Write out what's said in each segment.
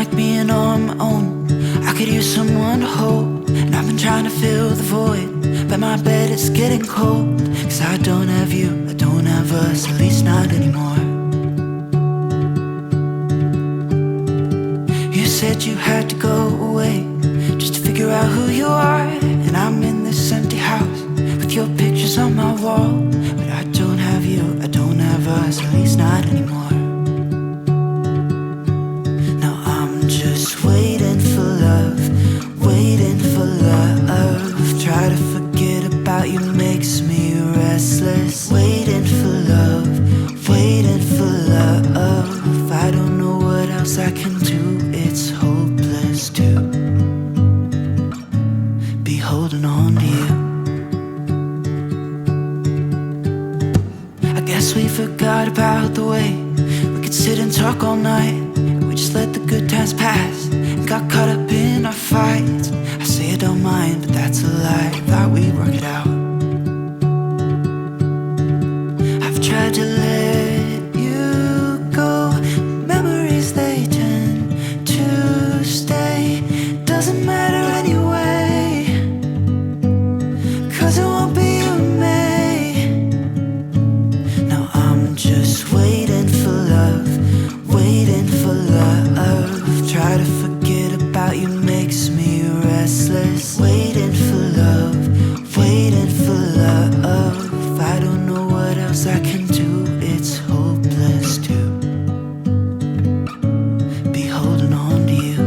like being on my own. I could use someone to hold, and I've been trying to fill the void, but my bed is getting cold. Cause I don't have you, I don't have us, at least not anymore. You said you had to go away just to figure out who you are, and I'm in this empty house with your pictures on my wall. But I don't have you, I don't have us, at least not anymore. Now I'm just waiting for love, waiting for love. Try to forget about you makes me restless. Waiting for love, waiting for love. I don't know what else I can do, it's hopeless to be holding on to you. I guess we forgot about the way we could sit and talk all night. We just let the good times pass and got caught up in our fights. I say I don't mind, but that's a lie. Thought we'd work it out. I've tried to let you go. Memories, they tend to stay. Doesn't matter anyway, cause it won't be you and me. Now I'm just waiting for love, waiting for love. Try to forget about you makes me restless. Waiting for love, waiting for love. I don't know what else I can do, it's hopeless to be holding on to you.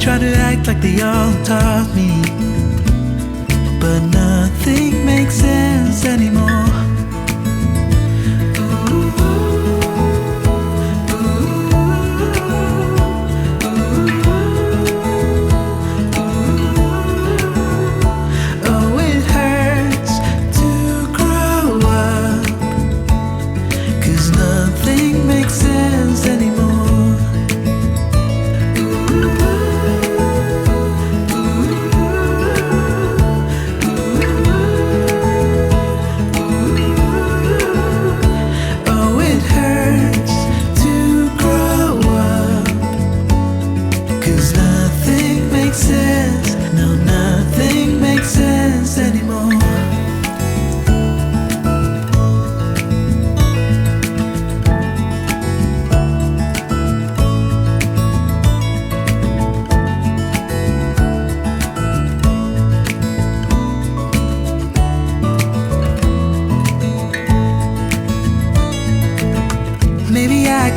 Try to act like they all taught me, but nothing makes sense anymore. Oh, it hurts to grow up, 'cause nothing makes sense anymore.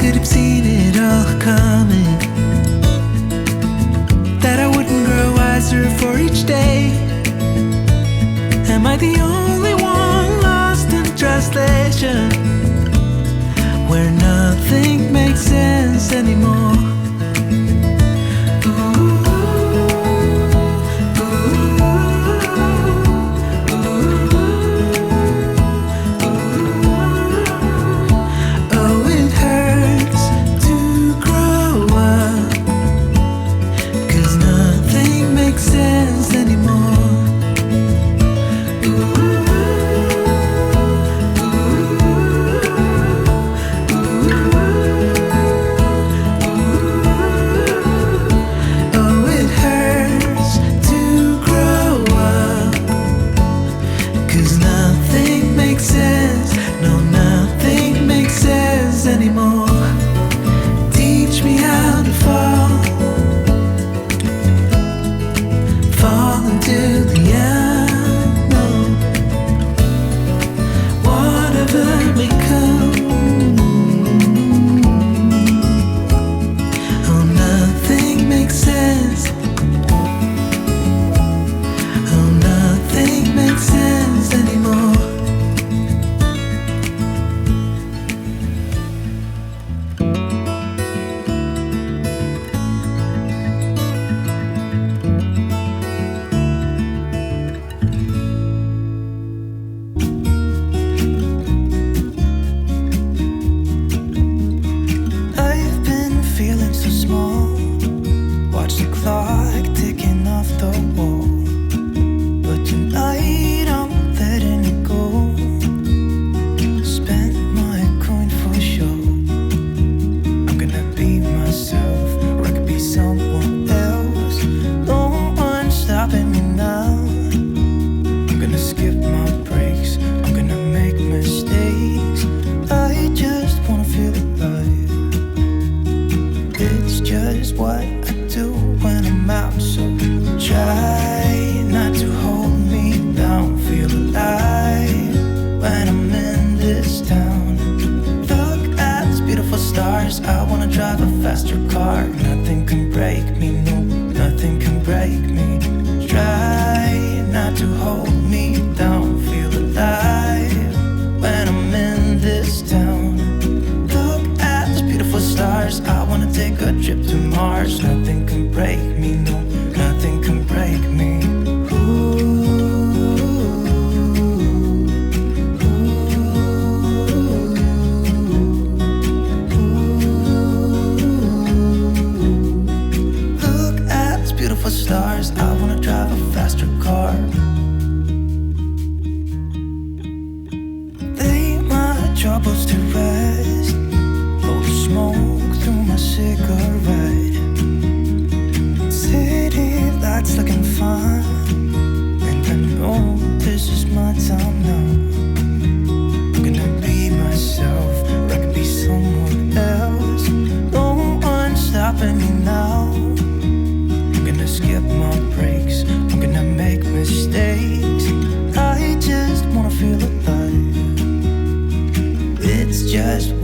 Could have seen it all coming, that I wouldn't grow wiser for each day. Am I the only one lost in translation, where nothing makes sense anymore? Oh, it hurts to grow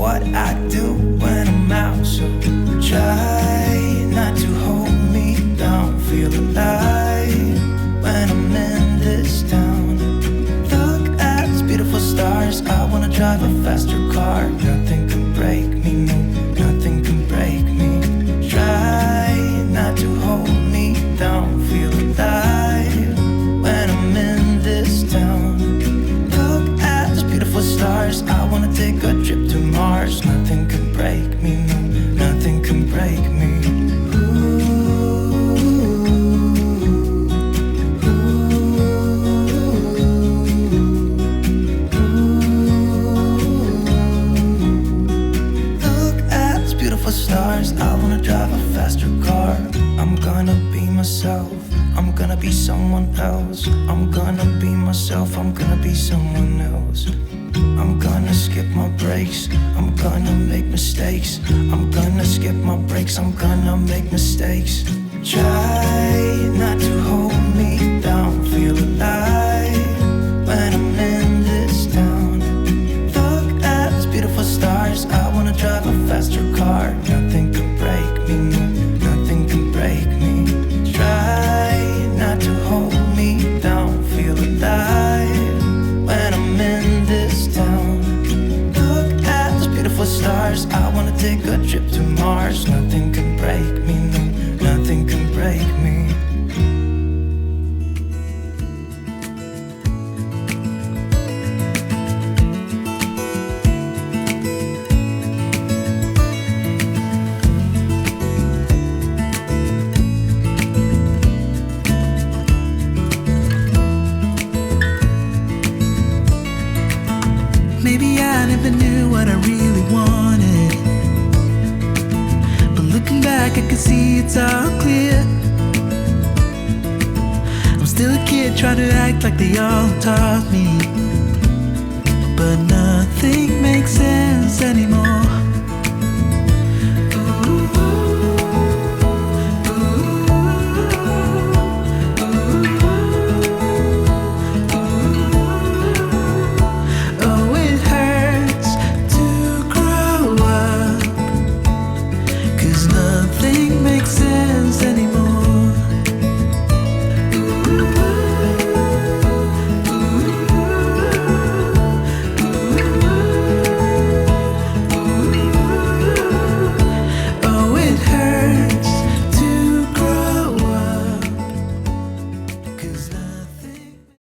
what I do when I'm out. So try not to hold me down. Feel alive when I'm in this town. Look at these beautiful stars. I wanna drive a faster car. Nothing can break me, no, nothing can break me. Try not to hold me down. Feel alive when I'm in this town. Look at these beautiful stars. I wanna take a trip to Mars. Nothing can break me, no, nothing can break me. Stars, I wanna drive a faster car. I'm gonna be myself. I'm gonna be someone else. I'm gonna be myself. I'm gonna be someone else. I'm gonna skip my breaks. I'm gonna make mistakes. I'm gonna skip my breaks. I'm gonna make mistakes. Try not to hold me down. Feel alive when I'm in this town. Look at these beautiful stars. I wanna drive a faster car. Nothing can break me, no, nothing can break me. Try not to hold me down. Feel alive when I'm in this town. Look at those beautiful stars. I wanna take a trip to Mars. Nothing can break me, no, nothing can break me. Maybe I never knew what I really wanted, but looking back I can see it's all clear. I'm still a kid trying to act like they all taught me, but nothing makes sense anymore.